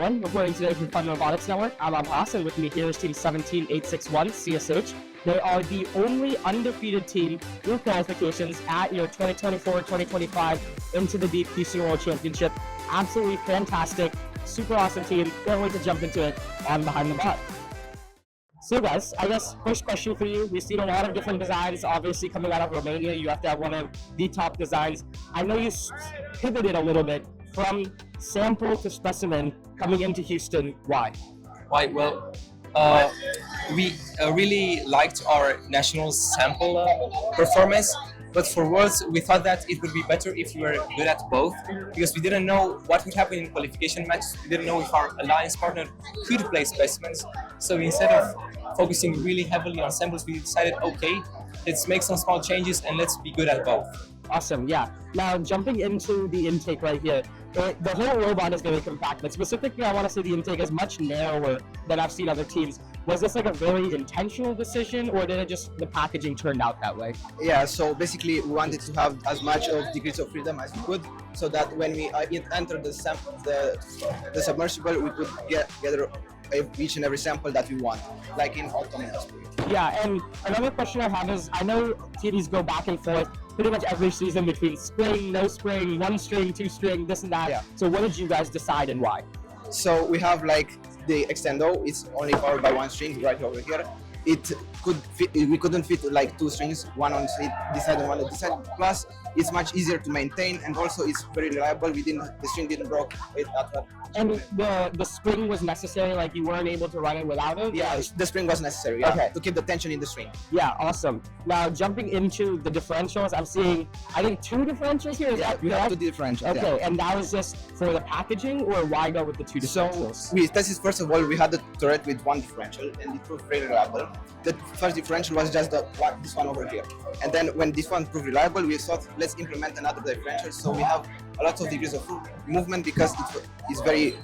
everyone. Reporting today from Fun Robotics Network. I'm Abbas, and with me here is Team 17861, CSH. They are the only undefeated team with qualifications at your 2024-2025 into the Deep Franklin World Championship. Absolutely fantastic, super awesome team. Can't wait to jump into it on Behind the Bot. So guys, I guess first question for you. We've seen a lot of different designs, obviously coming out of Romania. You have to have one of the top designs. I know you pivoted a little bit from sample to specimen coming into Houston. Why? Why? Well, we really liked our national sample performance, but for Worlds, we thought that it would be better if we were good at both, because we didn't know what would happen in qualification matches. We didn't know if our alliance partner could play specimens. So instead of focusing really heavily on samples, we decided, okay, let's make some small changes and let's be good at both. Awesome, yeah. Now, jumping into the intake right here, the whole robot is going to be compact, but specifically I want to say the intake is much narrower than I've seen other teams. Was this like a very intentional decision, or did it just, the packaging turned out that way? Yeah, so basically we wanted to have as much of degrees of freedom as we could, so that when we enter the submersible, we could gather each and every sample that we want, like in autonomous. Yeah, and another question I have is, I know TDs go back and forth pretty much every season between spring, no spring, one string, two string, this and that. Yeah. So what did you guys decide and why? So we have like the extendo, it's only powered by one string right over here. It could fit, we couldn't fit like two strings, one on this side and one on this side. Plus, it's much easier to maintain, and also it's very reliable. The string didn't break it at all. And the spring was necessary, like you weren't able to run it without it? Yeah, the spring was necessary, yeah, okay, to keep the tension in the string. Yeah, awesome. Now jumping into the differentials, I'm seeing, I think, two differentials here. Yeah, we have two differentials. Okay, yeah. And that was just for the packaging, or why go with the two differentials? So we tested, first of all, we had the turret with one differential, and it proved very reliable. The first differential was just this one over here. And then when this one proved reliable, we thought, let's implement another differential, so we have a lot of degrees of movement because it's very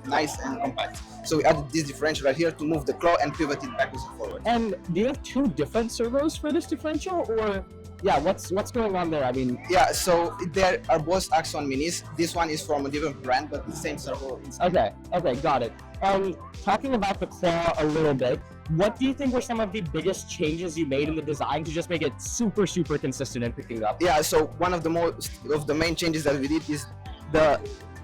nice and compact. So we added this differential right here to move the claw and pivot it backwards and forward. And do you have two different servos for this differential, or yeah, what's going on there? I mean, yeah, so there are both Axon minis. This one is from a different brand, but the same servo inside. Okay, got it. And talking about the claw a little bit, what do you think were some of the biggest changes you made in the design to just make it super consistent and picking up? Yeah, so one of the main changes that we did is the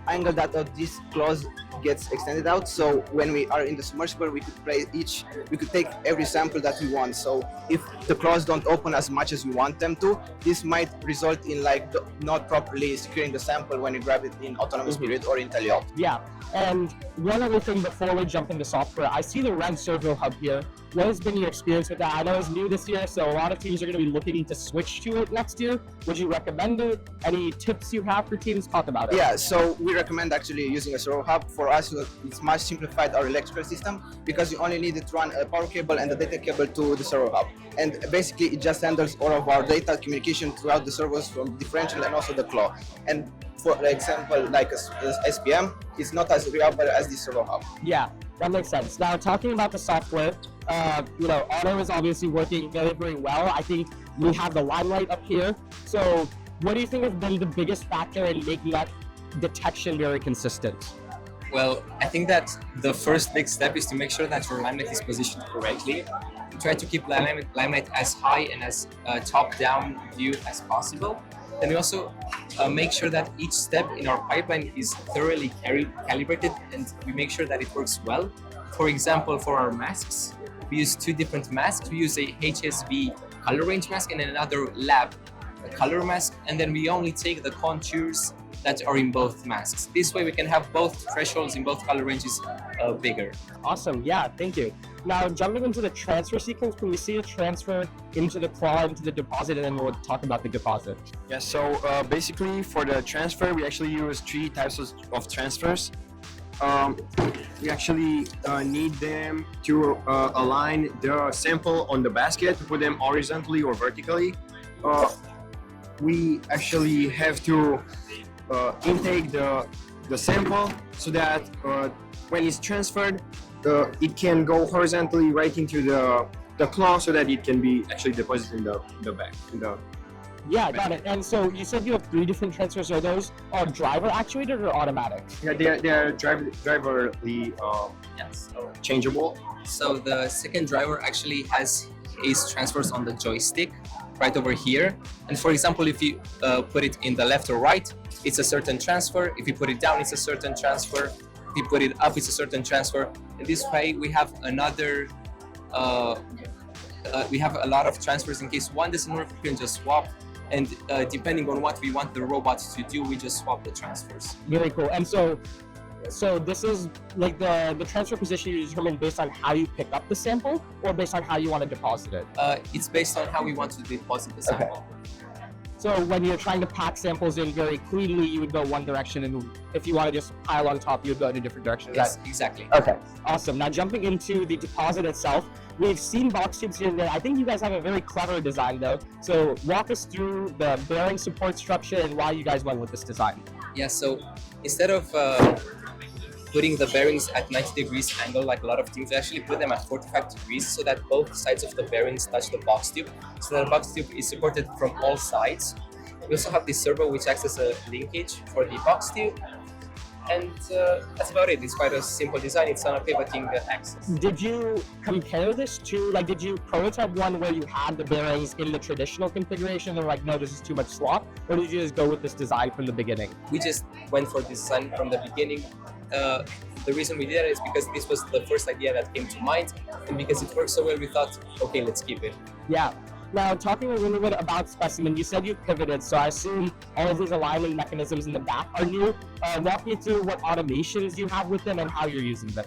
angle that this claws gets extended out. So when we are in the submersible, we could take every sample that we want. So if the claws don't open as much as we want them to, this might result in like not properly securing the sample when you grab it in autonomous period or in teleop. Yeah, and one other thing before we jump into software, I see the red servo hub here. What has been your experience with that? I know it's new this year, so a lot of teams are going to be looking to switch to it next year. Would you recommend it? Any tips you have for teams? Talk about it. Yeah, so we recommend actually using a servo hub. For us, it's much simplified our electrical system because you only need to run a power cable and a data cable to the servo hub. And basically, it just handles all of our data communication throughout the servos from differential and also the claw. And for example, like a SPM, it's not as reliable as the servo hub. Yeah, that makes sense. Now, talking about the software, Auto is obviously working very well. I think we have the limelight up here. So what do you think has been the biggest factor in making that detection very consistent? Well, I think that the first big step is to make sure that your limelight is positioned correctly. Try to keep limelight as high and as top-down view as possible. Then we also make sure that each step in our pipeline is thoroughly calibrated, and we make sure that it works well. For example, for our masks, we use two different masks. We use a HSV color range mask and another lab color mask, and then we only take the contours that are in both masks. This way we can have both thresholds in both color ranges bigger. Awesome, yeah, thank you. Now jumping into the transfer sequence, can we see a transfer into the claw, into the deposit, and then we'll talk about the deposit? Yeah, so basically for the transfer, we actually use three types of transfers. We actually need them to align the sample on the basket, to put them horizontally or vertically. We actually have to intake the sample so that when it's transferred, it can go horizontally right into the claw so that it can be actually deposited in the back, Yeah, got it. And so you said you have 3 different transfers. Are those all driver actuated or automatic? Yeah, they're driverly Yes. changeable. So the second driver actually has his transfers on the joystick right over here. And for example, if you put it in the left or right, it's a certain transfer. If you put it down, it's a certain transfer. If you put it up, it's a certain transfer. And this way, we have another. We have a lot of transfers in case one doesn't work. We can just swap. And depending on what we want the robot to do, we just swap the transfers. Very cool. And so this is like the transfer position you determine based on how you pick up the sample or based on how you want to deposit it? It's based on how we want to deposit the sample. So when you're trying to pack samples in very cleanly, you would go one direction, and if you want to just pile on top, you would go in a different direction. Yes, exactly. Okay, awesome. Now jumping into the deposit itself, we've seen box tubes here and there. I think you guys have a very clever design though. So walk us through the bearing support structure and why you guys went with this design. Yeah, so instead of putting the bearings at 90 degrees angle like a lot of teams, we actually put them at 45 degrees so that both sides of the bearings touch the box tube. So the box tube is supported from all sides. We also have this servo which acts as a linkage for the box tube. And that's about it. It's quite a simple design. It's on a pivoting axis. Did you compare this to, like, did you prototype one where you had the bearings in the traditional configuration and like, no, this is too much swap? Or did you just go with this design from the beginning? We just went for this design from the beginning. The reason we did it is because this was the first idea that came to mind, and because it worked so well, we thought, okay, let's keep it. Yeah. Now, talking a little bit about specimen, you said you pivoted, so I assume all of these alignment mechanisms in the back are new. Walk me through what automations you have with them and how you're using them.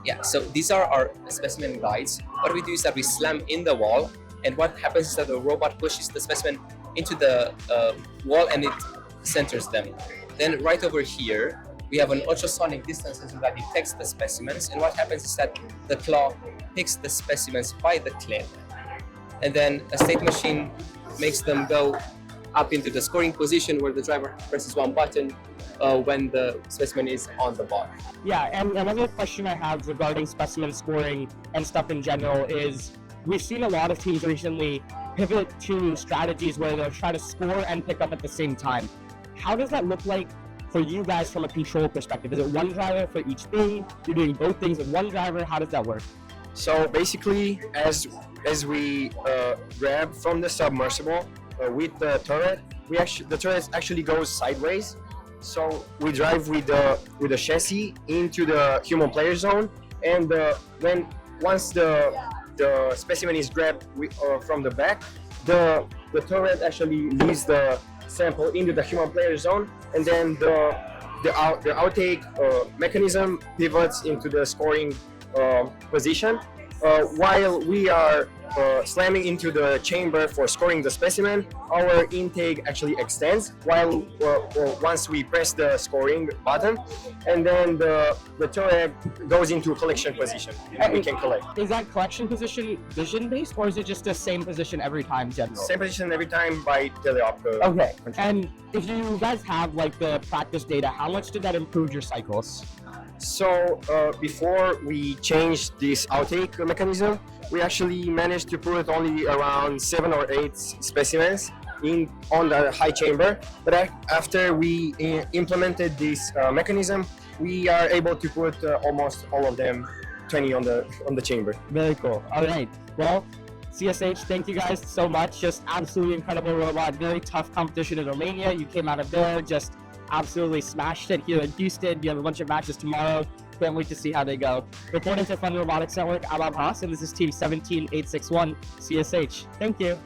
Yeah, so these are our specimen guides. What we do is that we slam in the wall, and what happens is that the robot pushes the specimen into the wall and it centers them. Then right over here, we have an ultrasonic distance sensor that detects the specimens, and what happens is that the claw picks the specimens by the clip, and then a state machine makes them go up into the scoring position where the driver presses one button when the specimen is on the bar. Yeah, and another question I have regarding specimen scoring and stuff in general is, we've seen a lot of teams recently pivot to strategies where they're trying to score and pick up at the same time. How does that look like for you guys from a control perspective? Is it one driver for each thing? You're doing both things with one driver? How does that work? So basically, as we grab from the submersible with the turret, the turret actually goes sideways. So we drive with the chassis into the human player zone, and once the specimen is grabbed from the back, the turret actually leaves the sample into the human player zone, and then the outtake mechanism pivots into the scoring position while we are slamming into the chamber for scoring the specimen. Our intake actually extends while once we press the scoring button, and then the turret goes into collection position and we can collect. Is that collection position vision based, or is it just the same position every time general? Same position every time by teleop. Okay. And if you guys have like the practice data, how much did that improve your cycles? So before we changed this outtake mechanism, we actually managed to put only around 7 or 8 specimens on the high chamber. But after we implemented this mechanism, we are able to put almost all of them, 20 on the chamber. Very cool. All right. Well, CSH, thank you guys so much. Just absolutely incredible robot. Very tough competition in Romania. You came out of there, just absolutely smashed it here in Houston. You have a bunch of matches tomorrow. Can't wait to see how they go. Reporting to Fun Robotics Network, I'm Abbas, and this is Team 17861 CSH. Thank you.